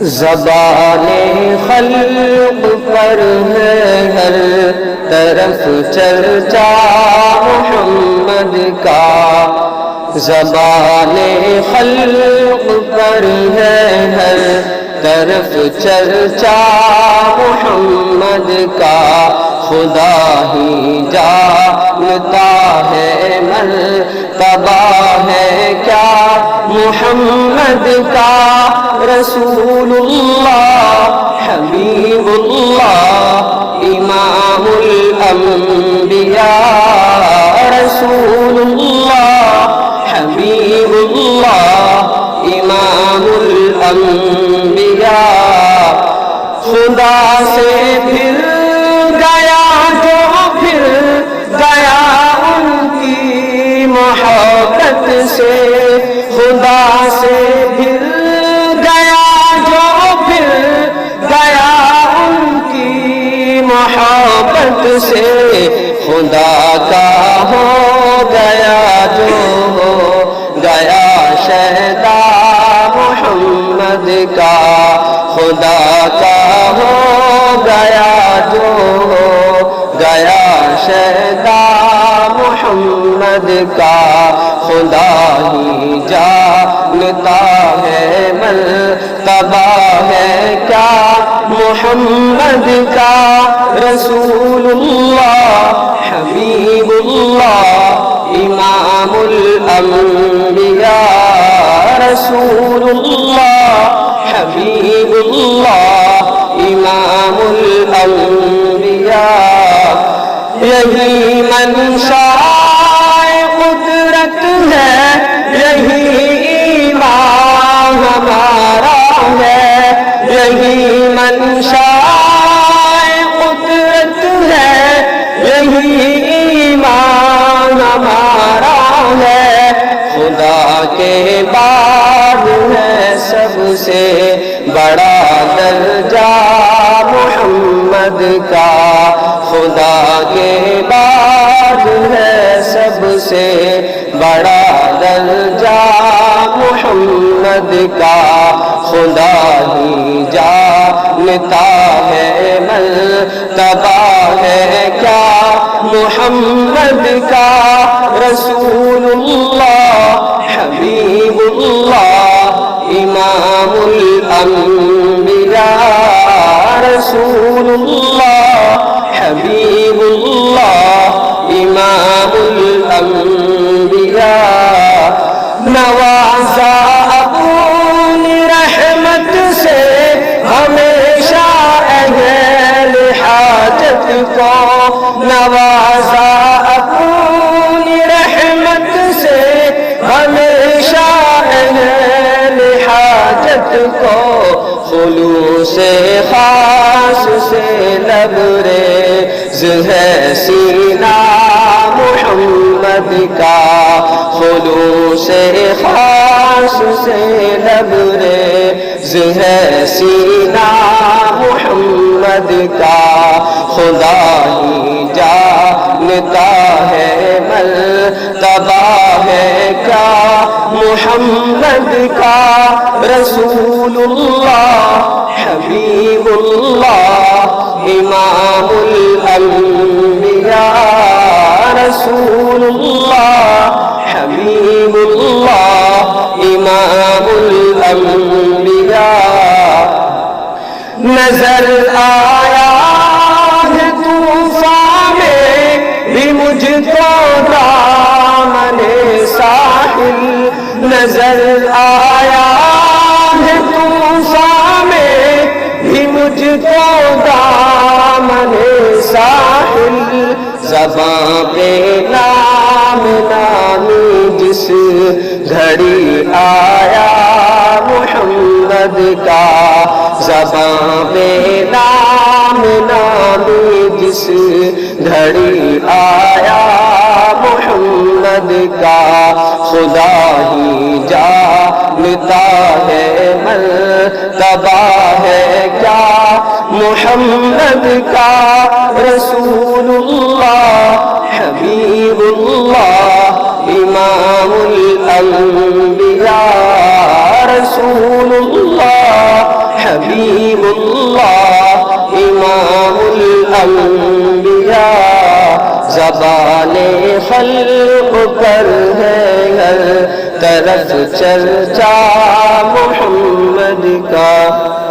زبان خلق پر ہے ہر طرف چرچا محمد کا، زبان خلق پر ہے ہر طرف چرچا محمد کا، خدا ہی جانتا ہے مرتبہ ہے کیا محمد کا، رسول اللہ حبیب اللہ امام الانبیاء، رسول اللہ حبیب اللہ امام الانبیاء، خدا سے پھر گیا جو پھر گیا ان کی محبت سے، خدا سے پھر گیا جو پھر گیا ان کی محبت سے، خدا کا ہو گیا جو ہو گیا شہدا محمد کا، خدا کا ہو گیا جو ہو گیا شہدا محمد کا، خدا ہی جانتا ہے مرتبہ ہے کیا محمد کا، رسول اللہ حبیب اللہ امام الانبیاء، رسول اللہ حبیب اللہ امام الانبیاء، یہی منشاء قدرت ہے یہی ایمان ہمارا ہے، یہی منشاء قدرت ہے یہی ایمان ہمارا ہے، خدا کے بعد ہے سب سے بڑا درجہ محمد کا، خدا کے بعد ہے سب سے بڑا درجہ محمد کا، خدا ہی جانتا ہے مرتبہ ہے کیا محمد کا، رسول اللہ حبیب اللہ امام الانبیاء، رسول اللہ حبیب اللہ امام الانبیاء، نوازا اپنی رحمت سے ہمیشہ اہل حاجت کو، نوازا اپنی رحمت سے ہمیشہ اہل حاجت کو، خلوص خاص سے لبریز ہے سینہ محمد کا، خلوص خاص سے لبریز ہے سینہ محمد کا، خدا ہی جانتا ہے مرتبہ ہے کیا محمد کا، رسول اللہ حبیب اللہ امام الانبیاء، رسول اللہ حبیب اللہ امام الانبیاء، نظر آیا ہے طوفان میں بھی مجھ کو دامن ساحل، نظر آیا ہے طوفان میں بھی مجھ کو دامن ساحل، زباں پہ نام نامی جس گھڑی آیا محمد کا، زباں پہ نام نامی جس گھڑی آیا محمد کا، خدا ہی جانتا ہے مرتبہ ہے کیا محمد کا، رسول اللہ حبیب اللہ امام الانبیاء، رسول اللہ حبیب اللہ امام الانبیاء، زبان خلق پر ہے ہر طرف چرچا محمد کا۔